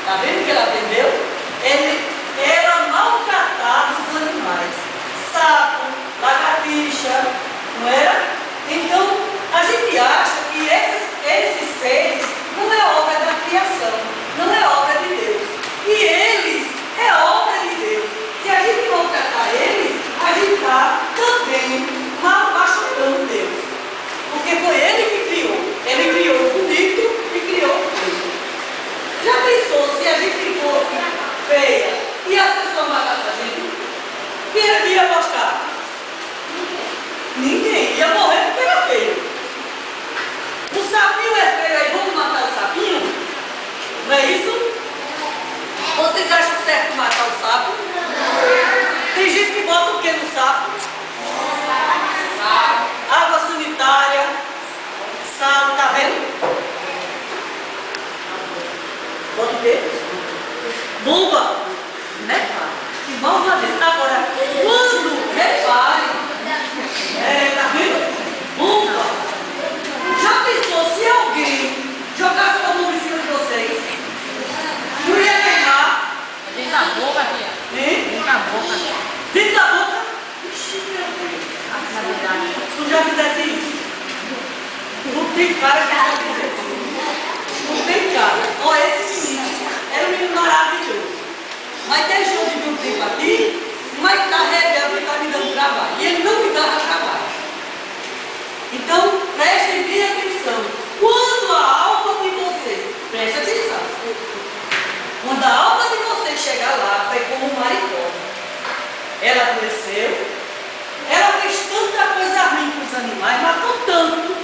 Está vendo que ele atendeu? Ele era maltratado dos animais. Sapo, lagartixa, não era? Então, a gente acha que esses seres não é obra da criação, não é obra de Deus. E eles é obra de Deus. Se a gente maltratar eles, a gente está também machucando Deus. Porque foi Ele que criou. Ele criou o bonito e criou o feio. Já pensou se a gente fosse feia e as pessoas matassem a gente? Quem ia gostar? Ninguém. Ia morrer porque era feio. O sapinho é feio aí, vamos matar o sapinho? Não é isso? Vocês acham certo matar o sapo? Tem gente que bota o que no sapo? Água sanitária, sal, tá vendo? Bota o quê? Bomba, né? Que malvadeza. Agora, quando repare, tá vendo? Bomba. Já pensou se alguém jogasse uma bomba em cima de vocês? Não ia queimar? Dentro da boca, tia. Hein? Dentro da boca. Dentro da boca? Ixi, meu Deus. Se tu já fizesse isso, não tem cara que já fizesse isso. Não tem cara. Olha, esse menino era um menino maravilhoso. Mas deixou de vir um tempo aqui, mas está rebelde e está me dando trabalho. E ele não me dava trabalho. Então, prestem bem atenção. Quando a alma de vocês, preste atenção. Quando a alma de vocês chegar lá, foi como um maricó. Ela adoeceu. Ela fez tanta coisa ruim com os animais, matou tanto.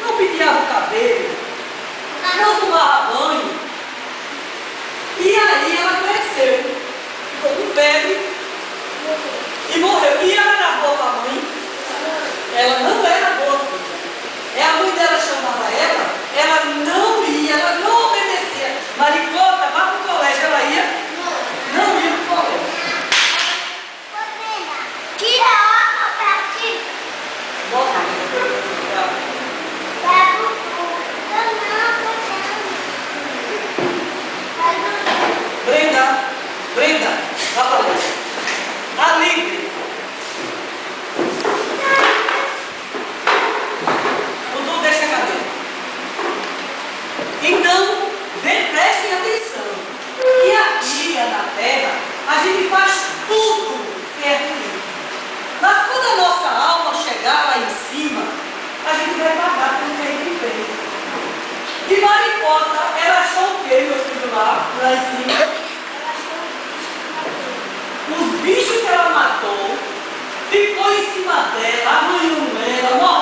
Não penteava o cabelo, não tomava banho. E aí ela cresceu, ficou com febre e morreu. E ela era boa para a mãe? Ela não era boa filha. A mãe dela chamava ela não ia, ela não obedecia. Maricota, vá para o colégio, ela ia? Não ia para o colégio. Tira a água pra ti. Brenda, vá para lá. A livre. Dudu, deixa a cadeira. Então, prestem atenção. Que aqui na terra, a gente faz tudo que é ruim. Mas quando a nossa alma chegar lá em cima, a gente vai pagar pelo que a gente fez. E Maricota, ela achou o quê, meu filho, lá em cima? Os bichos que ela matou, ficou em cima dela, arranhou ela, morreu.